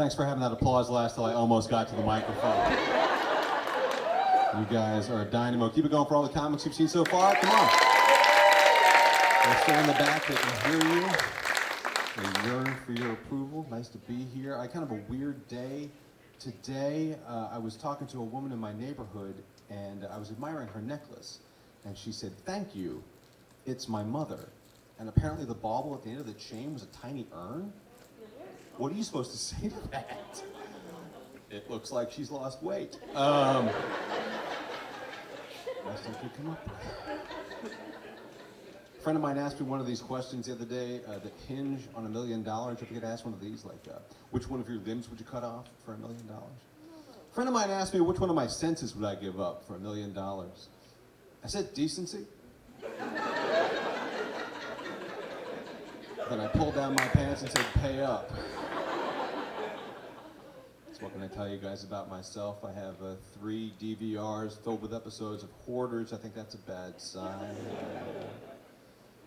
Thanks for having that applause last till I almost got to the microphone. You guys are a dynamo. Keep it going for all the comics you've seen so far. Come on. They're still in the back. They can hear you. They yearn for your approval. Nice to be here. I kind of a weird day today. I was talking to a woman in my neighborhood, and I was admiring her necklace. And she said, "Thank you. It's my mother." And apparently the bauble at the end of the chain was a tiny urn. What are you supposed to say to that? It looks like she's lost weight. Best I could come up with. A friend of mine asked me one of these questions the other day that hinge on $1 million. If you could ask one of these, like, which one of your limbs would you cut off for $1 million? A friend of mine asked me, which one of my senses would I give up for $1 million? I said, decency. Then I pulled down my pants and said, pay up. So what can I tell you guys about myself? I have 3 DVRs filled with episodes of Hoarders. I think that's a bad sign.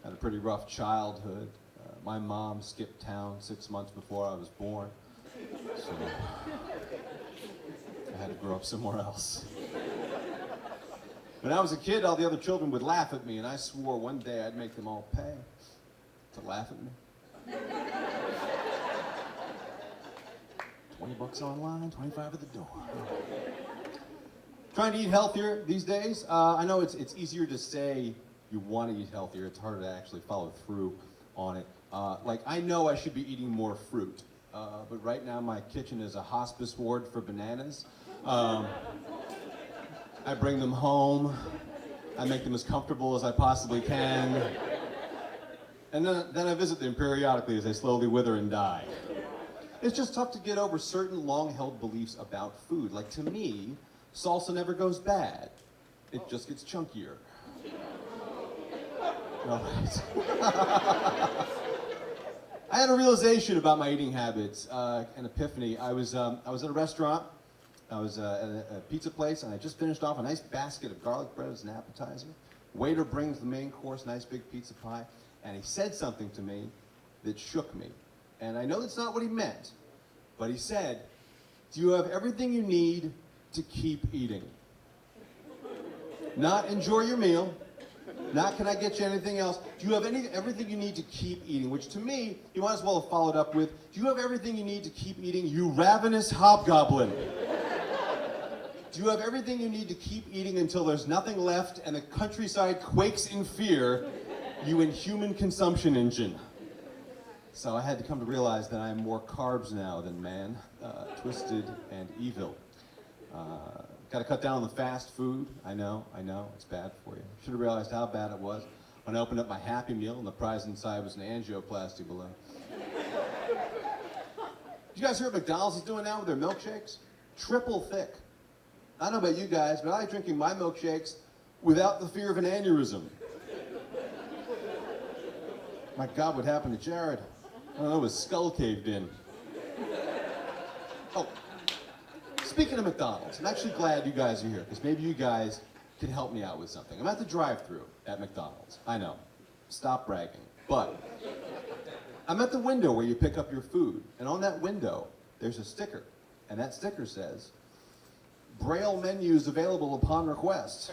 Had a pretty rough childhood. My mom skipped town 6 months before I was born. So I had to grow up somewhere else. When I was a kid, all the other children would laugh at me, and I swore one day I'd make them all pay to laugh at me. $20 online, 25 at the door. Trying to eat healthier these days. I know it's easier to say you want to eat healthier. It's harder to actually follow through on it. Like, I know I should be eating more fruit, but right now my kitchen is a hospice ward for bananas. I bring them home. I make them as comfortable as I possibly can. And then I visit them periodically as they slowly wither and die. It's just tough to get over certain long-held beliefs about food. Like, to me, salsa never goes bad. It just gets chunkier. All right. I had a realization about my eating habits, an epiphany. I was at a restaurant. I was at a pizza place, and I just finished off a nice basket of garlic bread as an appetizer. Waiter brings the main course, nice big pizza pie, and he said something to me that shook me. And I know that's not what he meant, but he said, "Do you have everything you need to keep eating?" Not enjoy your meal, not can I get you anything else. Do you have everything you need to keep eating? Which to me, you might as well have followed up with, do you have everything you need to keep eating, you ravenous hobgoblin? Do you have everything you need to keep eating until there's nothing left and the countryside quakes in fear, you inhuman consumption engine? So I had to come to realize that I'm more carbs now than man, twisted and evil. Got to cut down on the fast food. I know, it's bad for you. Should have realized how bad it was when I opened up my Happy Meal and the prize inside was an angioplasty balloon. Did you guys hear what McDonald's is doing now with their milkshakes? Triple thick. I don't know about you guys, but I like drinking my milkshakes without the fear of an aneurysm. My God, what happened to Jared? I don't know, his skull caved in. Oh, speaking of McDonald's, I'm actually glad you guys are here, because maybe you guys can help me out with something. I'm at the drive-thru at McDonald's. I know, stop bragging. But I'm at the window where you pick up your food, and on that window, there's a sticker, and that sticker says, "Braille menus available upon request."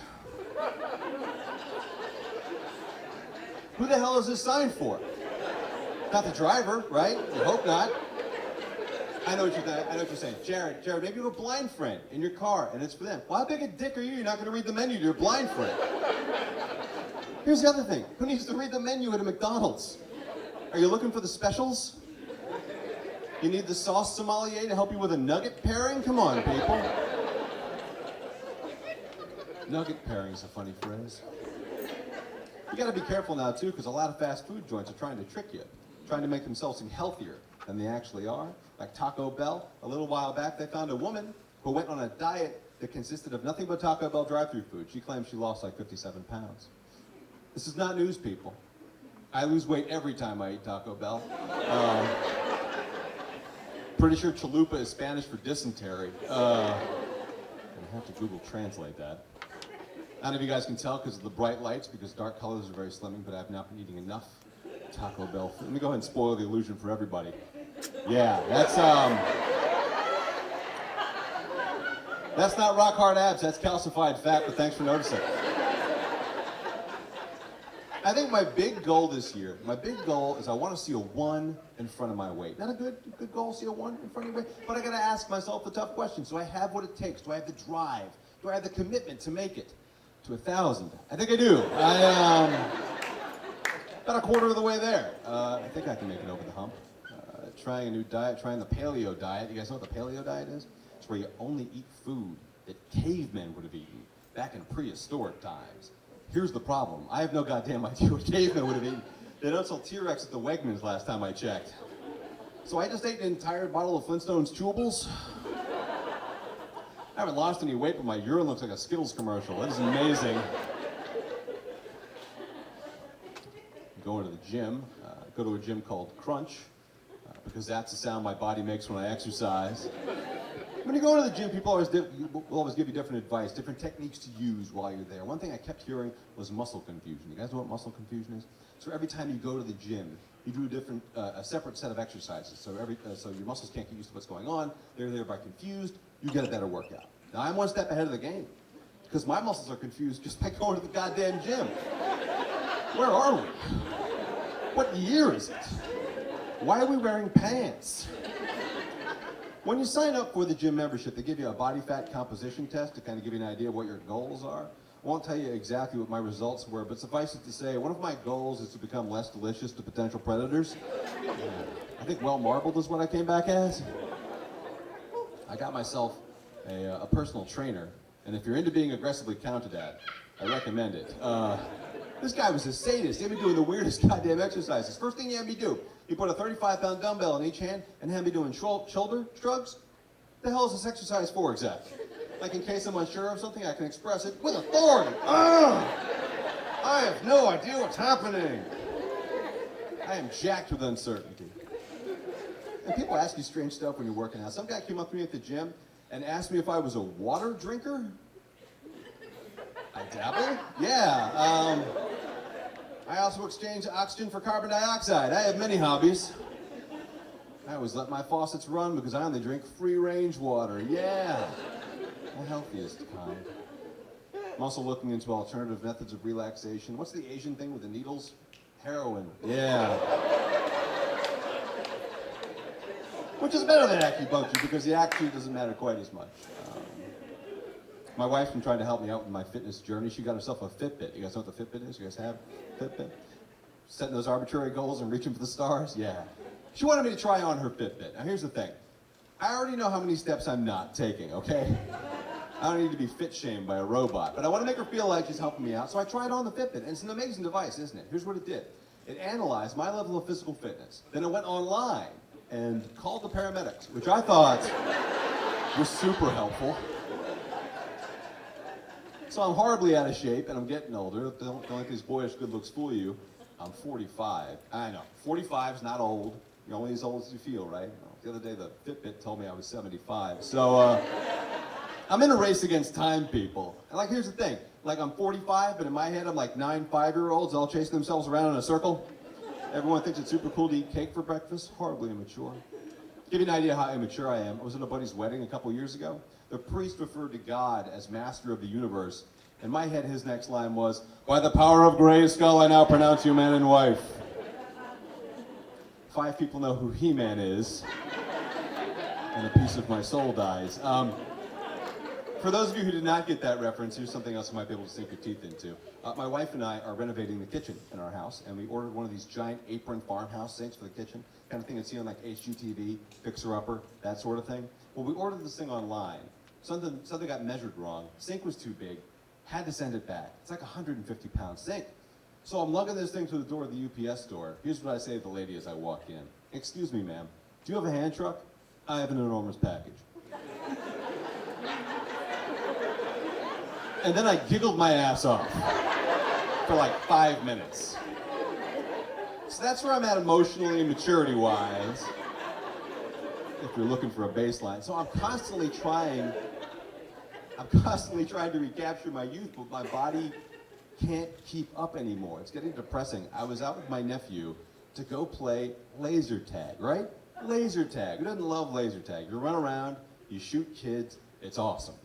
Who the hell is this sign for? Not the driver, right? You hope not. I know what you're saying. Jared, maybe you have a blind friend in your car, and it's for them. Well, how big a dick are you? You're not going to read the menu to your blind friend. Here's the other thing. Who needs to read the menu at a McDonald's? Are you looking for the specials? You need the sauce sommelier to help you with a nugget pairing? Come on, people. Nugget pairing is a funny phrase. You got to be careful now, too, because a lot of fast food joints are trying to trick you, trying to make themselves seem healthier than they actually are. Like Taco Bell, a little while back, they found a woman who went on a diet that consisted of nothing but Taco Bell drive-thru food. She claims she lost like 57 pounds. This is not news, people. I lose weight every time I eat Taco Bell. Pretty sure chalupa is Spanish for dysentery. I have to Google translate that. I don't know if you guys can tell because of the bright lights, because dark colors are very slimming, but I've not been eating enough Taco Bell food. Let me go ahead and spoil the illusion for everybody. Yeah, that's That's not rock hard abs, that's calcified fat, but thanks for noticing. I think my big goal this year, is I want to see a 1 in front of my weight. Not a good goal, see a 1 in front of your weight? But I got to ask myself the tough questions. Do I have what it takes? Do I have the drive? Do I have the commitment to make it to 1,000? I think I do. About a quarter of the way there. I think I can make it over the hump. Trying a new diet, trying the paleo diet. You guys know what the paleo diet is? It's where you only eat food that cavemen would have eaten back in prehistoric times. Here's the problem. I have no goddamn idea what cavemen would have eaten. They don't sell T-Rex at the Wegmans last time I checked. So I just ate an entire bottle of Flintstones chewables. I haven't lost any weight, but my urine looks like a Skittles commercial. That is amazing. Going to the gym. Go to a gym called Crunch, because that's the sound my body makes when I exercise. When you go to the gym, people will always give you different advice, different techniques to use while you're there. One thing I kept hearing was muscle confusion. You guys know what muscle confusion is? So every time you go to the gym, you do a separate set of exercises. So your muscles can't get used to what's going on. They're thereby confused. You get a better workout. Now I'm one step ahead of the game, because my muscles are confused just by going to the goddamn gym. Where are we? What year is it? Why are we wearing pants? When you sign up for the gym membership, they give you a body fat composition test to kind of give you an idea of what your goals are. I won't tell you exactly what my results were, but suffice it to say, one of my goals is to become less delicious to potential predators. I think well marbled is what I came back as. I got myself a personal trainer, and if you're into being aggressively counted at, I recommend it. This guy was a sadist. He had me doing the weirdest goddamn exercises. First thing he had me do, he put a 35-pound dumbbell in each hand and had me doing shoulder shrugs. The hell is this exercise for exactly? Like in case I'm unsure of something, I can express it with authority. I have no idea what's happening. I am jacked with uncertainty. And people ask you strange stuff when you're working out. Some guy came up to me at the gym and asked me if I was a water drinker. I dabble? Yeah. I also exchange oxygen for carbon dioxide. I have many hobbies. I always let my faucets run because I only drink free-range water. Yeah. The healthiest kind. I'm also looking into alternative methods of relaxation. What's the Asian thing with the needles? Heroin. Yeah. Which is better than acupuncture because the acupuncture doesn't matter quite as much. My wife's been trying to help me out with my fitness journey. She got herself a Fitbit. You guys know what the Fitbit is? You guys have Fitbit? Setting those arbitrary goals and reaching for the stars? Yeah. She wanted me to try on her Fitbit. Now here's the thing. I already know how many steps I'm not taking, okay? I don't need to be fit shamed by a robot. But I want to make her feel like she's helping me out, so I tried on the Fitbit. And it's an amazing device, isn't it? Here's what it did. It analyzed my level of physical fitness. Then it went online and called the paramedics, which I thought was super helpful. So I'm horribly out of shape, and I'm getting older. Don't let these boyish good looks fool you. I'm 45. I know, 45 is not old. You're only as old as you feel, right? The other day, the Fitbit told me I was 75. So I'm in a race against time, people. And like, here's the thing. Like, I'm 45, but in my head, I'm like 9 5-year-olds all chasing themselves around in a circle. Everyone thinks it's super cool to eat cake for breakfast. Horribly immature. To give you an idea how immature I am, I was at a buddy's wedding a couple years ago. The priest referred to God as master of the universe. In my head, his next line was, "By the power of Grayskull, I now pronounce you man and wife." 5 people know who He-Man is, and a piece of my soul dies. For those of you who did not get that reference, here's something else you might be able to sink your teeth into. My wife and I are renovating the kitchen in our house, and we ordered one of these giant apron farmhouse sinks for the kitchen, kind of thing you'd see on like HGTV, Fixer Upper, that sort of thing. Well, we ordered this thing online. Something got measured wrong. Sink was too big. Had to send it back. It's like a 150-pound sink. So I'm lugging this thing to the door of the UPS store. Here's what I say to the lady as I walk in. "Excuse me, ma'am, do you have a hand truck? I have an enormous package." And then I giggled my ass off for like 5 minutes. So that's where I'm at emotionally and maturity-wise, if you're looking for a baseline. So I'm constantly trying to recapture my youth, but my body can't keep up anymore. It's getting depressing. I was out with my nephew to go play laser tag, right? Laser tag. Who doesn't love laser tag? You run around, you shoot kids, it's awesome.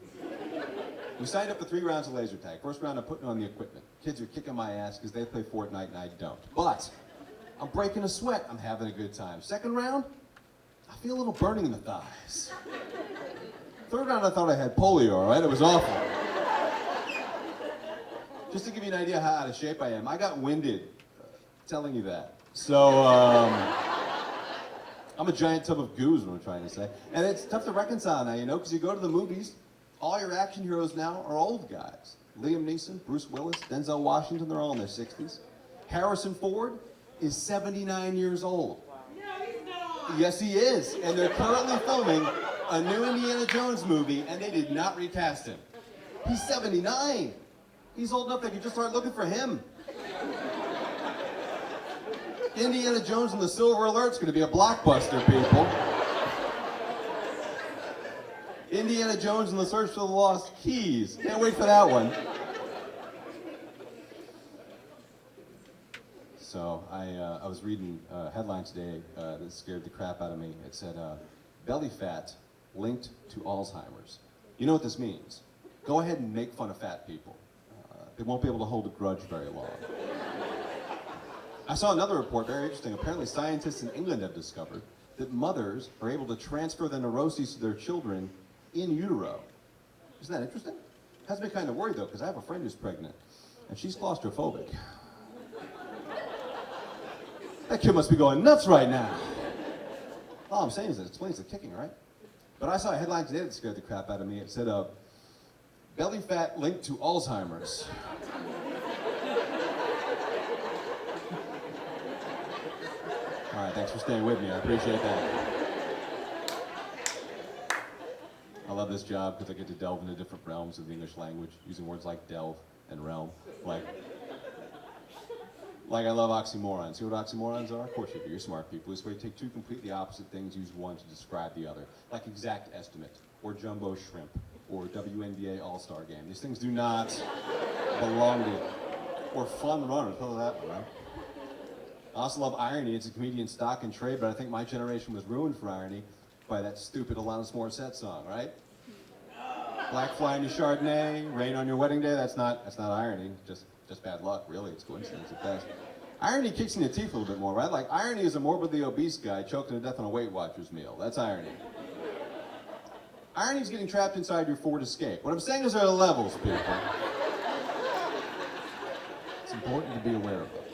We signed up for 3 rounds of laser tag. First round, I'm putting on the equipment. Kids are kicking my ass because they play Fortnite and I don't. But I'm breaking a sweat. I'm having a good time. Second round, I feel a little burning in the thighs. Third round, I thought I had polio, all right? It was awful. Just to give you an idea how out of shape I am, I got winded telling you that. So, I'm a giant tub of goo is what I'm trying to say. And it's tough to reconcile now, you know, because you go to the movies, all your action heroes now are old guys. Liam Neeson, Bruce Willis, Denzel Washington, they're all in their 60s. Harrison Ford is 79 years old. No, he's not. Yes, he is. And they're currently filming a new Indiana Jones movie, and they did not recast him. He's 79. He's old enough they could just start looking for him. Indiana Jones and the Silver Alert's going to be a blockbuster, people. Indiana Jones and the Search for the Lost Keys. Can't wait for that one. So I was reading a headline today that scared the crap out of me. It said, belly fat linked to Alzheimer's. You know what this means? Go ahead and make fun of fat people. They won't be able to hold a grudge very long. I saw another report, very interesting. Apparently scientists in England have discovered that mothers are able to transfer the neuroses to their children in utero. Isn't that interesting? Has me kind of worried though, because I have a friend who's pregnant, and she's claustrophobic. That kid must be going nuts right now. All I'm saying is that it explains the kicking, right? But I saw a headline today that scared the crap out of me. It said, belly fat linked to Alzheimer's. All right, thanks for staying with me. I appreciate that. I love this job because I get to delve into different realms of the English language, using words like delve and realm. Like I love oxymorons. See what oxymorons are? Of course you do. You're smart people. This way you take two completely opposite things, use one to describe the other. Like exact estimate, or jumbo shrimp, or WNBA All-Star Game. These things do not belong to you. Or fun runners. How about that one, right? I also love irony. It's a comedian's stock and trade, but I think my generation was ruined for irony by that stupid Alanis Morissette song, right? Black fly in your Chardonnay, rain on your wedding day. That's not irony. Just bad luck, really. It's coincidence at best. Irony kicks in the teeth a little bit more, right? Like irony is a morbidly obese guy choked to death on a Weight Watchers meal. That's irony. Irony is getting trapped inside your Ford Escape. What I'm saying is there are levels, people. It's important to be aware of them.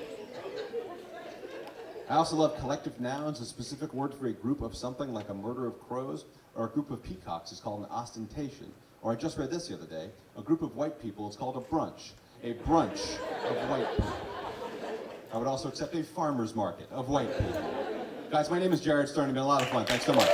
I also love collective nouns. A specific word for a group of something, like a murder of crows, or a group of peacocks is called an ostentation. Or I just read this the other day. A group of white people is called a brunch. A brunch of white people. I would also accept a farmer's market of white people. Guys, my name is Jared Stern. It's been a lot of fun. Thanks so much.